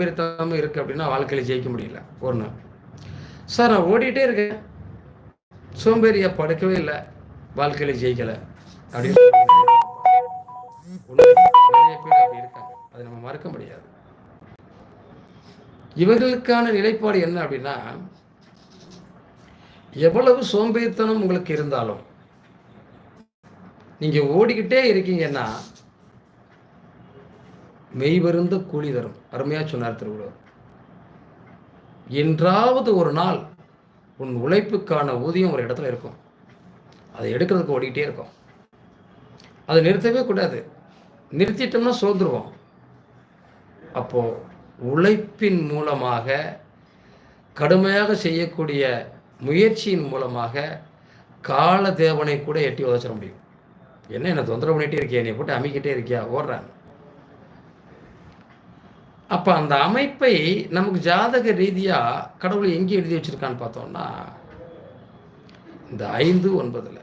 சோம்பேறித்தனமும் இருக்குது அப்படின்னா வாழ்க்கையில் ஜெயிக்க முடியல. ஒன்று சார் நான் ஓடிட்டே இருக்கேன், சோம்பேறியா படுக்கவே இல்லை, வாழ்க்கையில் ஜெயிக்கலை அப்படின்னு நிறைய பேர் அப்படி இருக்காங்க. அதை நம்ம மறக்க முடியாது. இவர்களுக்கான நிலைப்பாடு என்ன அப்படின்னா, எவ்வளவு சோம்பேறித்தனம் உங்களுக்கு இருந்தாலும் நீங்க ஓடிக்கிட்டே இருக்கீங்கன்னா மெய்வருந்த கூலி தரும். அருமையா சொன்னார் திருவள்ளுவர். என்றாவது ஒரு நாள் உன் உழைப்புக்கான ஊதியம் ஒரு இடத்துல இருக்கும், அதை எடுக்கிறதுக்கு ஓடிக்கிட்டே இருக்கும். அதை நிறுத்தவே கூடாது. நிறுத்திட்டோம்னா சோர்ந்துருவோம். அப்போ உழைப்பின் மூலமாக, கடுமையாக செய்யக்கூடிய முயற்சியின் மூலமாக கால தேவனை கூட எட்டி உதச்சிட முடியும். என்ன தொந்தரவு பண்ணிட்டே இருக்கியா, நீ போட்டு அமைக்கிட்டே இருக்கியா, ஓடுறான். அப்ப அந்த அமைப்பை நமக்கு ஜாதக ரீதியா கடவுள் எங்கே எழுதி வச்சிருக்கான்னு பார்த்தோம்னா, இந்த 5-9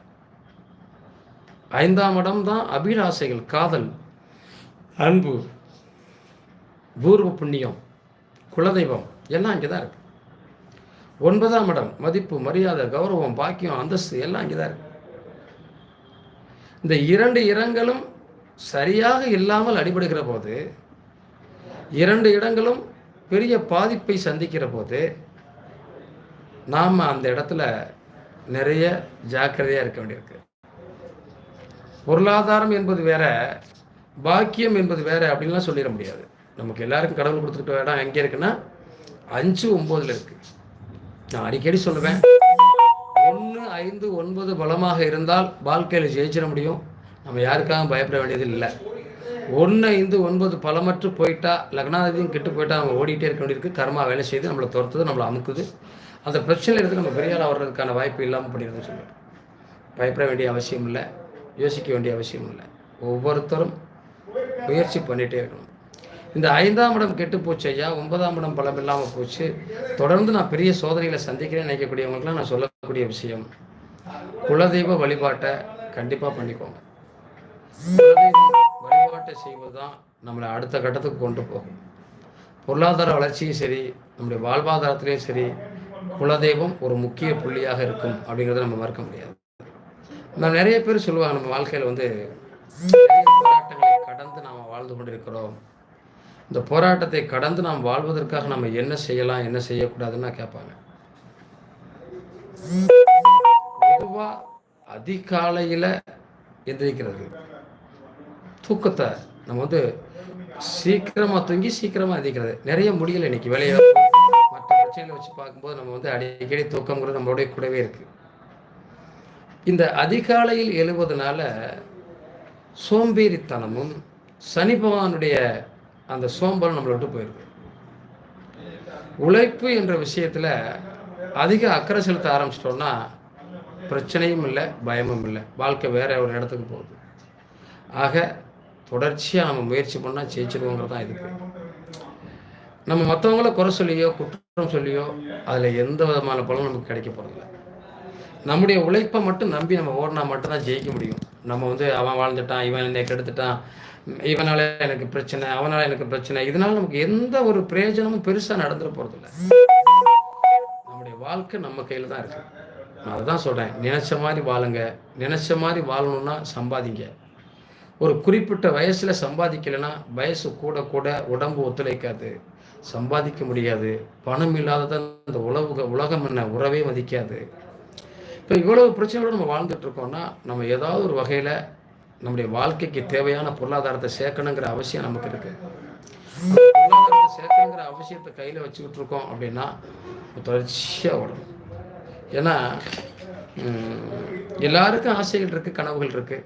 5ஆம் இடம் தான் அபிலாசைகள், காதல், அன்பு, பூர்வ புண்ணியம், குலதெய்வம் எல்லாம் இங்கே தான் இருக்கு. 9ஆம் இடம் மதிப்பு, மரியாதை, கௌரவம், பாக்கியம், அந்தஸ்து எல்லாம் இங்கே தான் இருக்கு. இந்த 2 இடங்களும் சரியாக இல்லாமல் அடிபடுகிற போது, 2 இடங்களும் பெரிய பாதிப்பை சந்திக்கிற போது நாம் அந்த இடத்துல நிறைய ஜாக்கிரதையாக இருக்க வேண்டியிருக்கு. பொருளாதாரம் என்பது வேற, பாக்கியம் என்பது வேற அப்படின்லாம் சொல்லிட முடியாது. நமக்கு எல்லாருக்கும் கடவுள் கொடுத்துருக்க இடம் எங்கே இருக்குன்னா 5-9 இருக்கு. நான் அடிக்கடி சொல்லுவேன், 1, 5, 9 பலமாக இருந்தால் வாழ்க்கையில் ஜெயிச்சிட முடியும். நம்ம யாருக்காகவும் பயப்பட வேண்டியது இல்லை. 1, 5, 9 பலமற்று போயிட்டா, லக்னாதிபதியும் கெட்டு போயிட்டா நம்ம ஓடிட்டே இருக்க வேண்டியிருக்கு. கர்மா வேலை செய்து நம்மளை துரத்துது, நம்மளை அமுக்குது. அந்த பிரச்சனையில் இருந்து நம்ம பெரியாளாக வர்றதுக்கான வாய்ப்பு இல்லாமல் பண்ணிடுதுன்னு சொல்லுவேன். பயப்பட வேண்டிய அவசியம் இல்லை, யோசிக்க வேண்டிய அவசியம் இல்லை. ஒவ்வொருத்தரும் முயற்சி பண்ணிகிட்டே இருக்கணும். இந்த 5ஆம் இடம் கெட்டு போச்சு ஐயா, 9ஆம் இடம் பலம் இல்லாமல் போச்சு, தொடர்ந்து நான் பெரிய சோதனைகளை சந்திக்கிறேன்னு நினைக்கக்கூடியவங்களுக்குலாம் நான் சொல்லக்கூடிய விஷயம், குலதெய்வ வழிபாட்டை கண்டிப்பாக பண்ணிக்கோங்க. குலதெய்வ வழிபாட்டை செய்வது தான் நம்மளை அடுத்த கட்டத்துக்கு கொண்டு போகும். பொருளாதார வளர்ச்சியும் சரி, நம்முடைய வாழ்வாதாரத்திலையும் சரி, குலதெய்வம் ஒரு முக்கிய புள்ளியாக இருக்கும் அப்படிங்கிறத நம்ம மறக்க முடியாது. நான் நிறைய பேர் சொல்லுவாங்க, நம்ம வாழ்க்கையில் நிறைய போராட்டங்களை கடந்து நாம் வாழ்ந்து கொண்டிருக்கிறோம், இந்த போராட்டத்தை கடந்து நாம் வாழ்வதற்காக நம்ம என்ன செய்யலாம், என்ன செய்யக்கூடாதுன்னு கேட்பாங்க. பொதுவாக அதிகாலையில் எந்திரிக்கிறது, தூக்கத்தை நம்ம சீக்கிரமாக தூங்கி சீக்கிரமாக எந்திரிக்கிறது நிறைய முடியலை. இன்னைக்கு வேலையை மற்ற பிரச்சனைகளை வச்சு பார்க்கும்போது நம்ம அடிக்கடி தூக்கங்கிறது நம்மளுடைய கூடவே இருக்கு. இந்த அதிகாலையில் எழுவதனால சோம்பேறித்தனமும் சனி பகவானுடைய அந்த சோம்பல் நம்மளை விட்டு போயிருக்கு. உழைப்பு என்ற விஷயத்தில் அதிக அக்கறை செலுத்த ஆரம்பிச்சிட்டோம்னா பிரச்சனையும் இல்லை, பயமும் இல்லை, வாழ்க்கை வேற ஒரு இடத்துக்கு போகுது. ஆக தொடர்ச்சியாக நம்ம முயற்சி பண்ணால் ஜெயிச்சிருவோங்கிறது தான் இதுக்கு. நம்ம மற்றவங்கள குறை சொல்லியோ குற்றம் சொல்லியோ அதில் எந்த விதமான பலனும் நமக்கு கிடைக்க போகிறதில்ல. நம்முடைய உழைப்பை மட்டும் நம்பி நம்ம ஓடினா மட்டும்தான் ஜெயிக்க முடியும். நம்ம அவன் வாழ்ந்துட்டான், இவன் என்னை கெடுத்துட்டான், இவனால எனக்கு பிரச்சனை, அவனால எனக்கு பிரச்சனை, இதனால நமக்கு எந்த ஒரு பிரயோஜனமும் பெருசாக நடந்துட போகிறதில்ல. நம்முடைய வாழ்க்கை நம்ம கையில் தான் இருக்கு. நான் அதுதான் சொல்கிறேன், நினைச்ச மாதிரி வாழுங்க. நினைச்ச மாதிரி வாழணும்னா சம்பாதிங்க. ஒரு குறிப்பிட்ட வயசில் சம்பாதிக்கலைன்னா வயசு கூட கூட உடம்பு ஒத்துழைக்காது, சம்பாதிக்க முடியாது. பணம் இல்லாததான் இந்த உலகம் என்ன உறவே மதிக்காது. இப்போ இவ்வளவு பிரச்சனைகளோடு நம்ம வாழ்ந்துட்டு இருக்கோம்னா நம்ம ஏதாவது ஒரு வகையில் நம்முடைய வாழ்க்கைக்கு தேவையான பொருளாதாரத்தை சேர்க்கணுங்கிற அவசியம் நமக்கு இருக்கு. பொருளாதாரத்தை சேர்க்கணுங்கிற அவசியத்தை கையில் வச்சுக்கிட்டு இருக்கோம் அப்படின்னா தொடர்ச்சியாக ஓடணும். ஏன்னா எல்லாருக்கும் ஆசைகள் இருக்கு, கனவுகள் இருக்கு.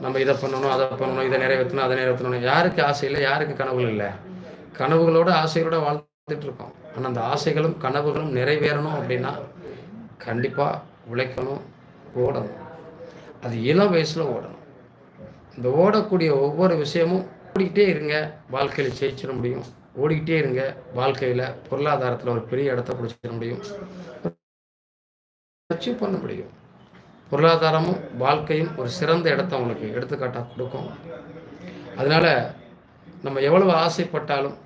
நம்ம இதை பண்ணணும், அதை பண்ணணும், இதை நிறைவேற்றணும், அதை நிறைவேற்றணும். யாருக்கு ஆசை இல்லை, யாருக்கு கனவுகள் இல்லை? கனவுகளோட ஆசைகளோட வாழ்ந்துட்டு இருக்கோம். ஆனால் அந்த ஆசைகளும் கனவுகளும் நிறைவேறணும் அப்படின்னா கண்டிப்பாக உழைக்கணும், ஓடணும். அது இளம் வயசில் ஓடணும். இந்த ஓடக்கூடிய ஒவ்வொரு விஷயமும் ஓடிக்கிட்டே இருங்க, வாழ்க்கையில் ஜெயிச்சிட முடியும். ஓடிக்கிட்டே இருங்க, வாழ்க்கையில் பொருளாதாரத்தில் ஒரு பெரிய இடத்த பிடிச்சிட முடியும், அச்சீவ் பண்ண முடியும். பொருளாதாரமும் வாழ்க்கையும் ஒரு சிறந்த இடத்த உங்களுக்கு எடுத்துக்காட்டாக கொடுக்கும். அதனால் நம்ம எவ்வளவு ஆசைப்பட்டாலும்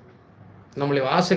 நம்மளை வாச